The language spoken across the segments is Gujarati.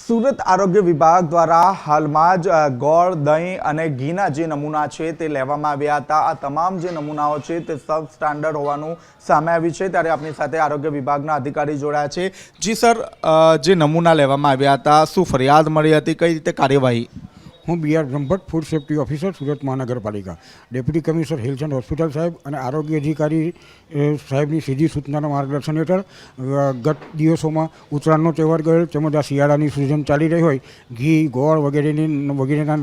સુરત આરોગ્ય વિભાગ દ્વારા હાલમાં જ ગોળ, દહીં અને ઘીના જે નમૂના છે તે લેવામાં આવ્યા હતા। આ તમામ જે નમૂનાઓ છે તે સબ સ્ટાન્ડર્ડ હોવાનું સામે આવ્યું છે। ત્યારે આપણી સાથે આરોગ્ય વિભાગના અધિકારી જોડાયા છે। જી સર, જે નમૂના લેવામાં આવ્યા હતા, શું ફરિયાદ મળી હતી, કઈ રીતે કાર્યવાહી? હું B R Brahmbhatt, food safety officer, Surat મહાનગરપાલિકા, deputy commissioner health and hospital સાહેબ અને આરોગ્ય અધિકારી સાહેબની સીધી સૂચનાના માર્ગદર્શન હેઠળ ગત દિવસોમાં ઉત્તરાયણનો તહેવાર ગયેલ તેમજ આ શિયાળાની સિઝન ચાલી રહી હોય, ઘી, ગોળ વગેરેના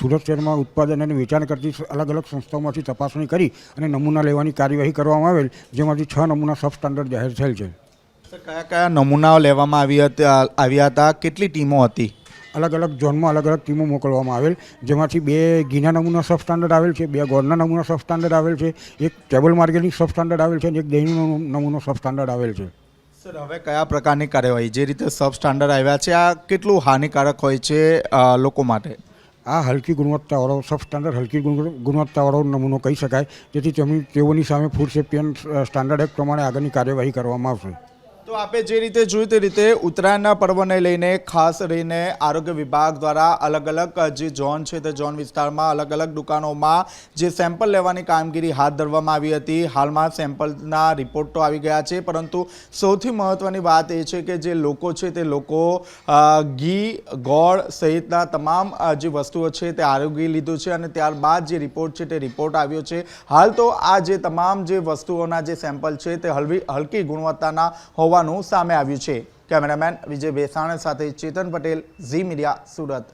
સુરત શહેરમાં ઉત્પાદન અને વેચાણ કરતી અલગ અલગ સંસ્થાઓમાંથી તપાસણી કરી અને નમૂના લેવાની કાર્યવાહી કરવામાં આવેલ, જેમાંથી 6 નમૂના સબ સ્ટાન્ડર્ડ જાહેર થયેલ છે। કયા કયા નમૂનાઓ લેવામાં આવ્યા હતા, કેટલી ટીમો હતી? અલગ અલગ ઝોનમાં અલગ અલગ ટીમો મોકલવામાં આવેલ, જેમાંથી 2 ઘીના નમૂના સબ સ્ટાન્ડર્ડ આવેલ છે, 2 ગોળના નમૂના સબ સ્ટાન્ડર્ડ આવેલ છે, 1 ટેબલ માર્કેટિંગ સબ સ્ટાન્ડર્ડ આવેલ છે અને 1 દહીંનો નમૂનો સબ સ્ટાન્ડર્ડ આવેલ છે। સર, હવે કયા પ્રકારની કાર્યવાહી, જે રીતે સબ સ્ટાન્ડર્ડ આવ્યા છે, આ કેટલું હાનિકારક હોય છે લોકો માટે? આ હલકી ગુણવત્તાવાળો સબ સ્ટાન્ડર્ડ હલકી ગુણવત્તાવાળો નમૂનો કહી શકાય, તેથી તેઓની સામે food safety and standard act પ્રમાણે આગળની કાર્યવાહી કરવામાં આવશે। તો આપે જે રીતે જોયું તે રીતે ઉત્તરાયણના પર્વને લઈને ખાસ રહીને આરોગ્ય વિભાગ દ્વારા અલગ અલગ જે ઝોન છે તે ઝોન વિસ્તારમાં અલગ અલગ દુકાનોમાં જે સેમ્પલ લેવાની કામગીરી હાથ ધરવામાં આવી હતી। હાલમાં સેમ્પલના રિપોર્ટ તો આવી ગયા છે, પરંતુ સૌથી મહત્ત્વની વાત એ છે કે જે લોકો છે તે લોકો ઘી, ગોળ સહિતના તમામ જે વસ્તુઓ છે તે આરોગી લીધું છે અને ત્યારબાદ જે રિપોર્ટ છે તે રિપોર્ટ આવ્યો છે। હાલ તો આ જે તમામ જે વસ્તુઓના જે સેમ્પલ છે તે હલકી ગુણવત્તાના હોવાનું સામે આવ્યું છે। કેમેરામેન વિજય બેસાણ સાથે ચેતન પટેલ, ઝી મીડિયા, સુરત।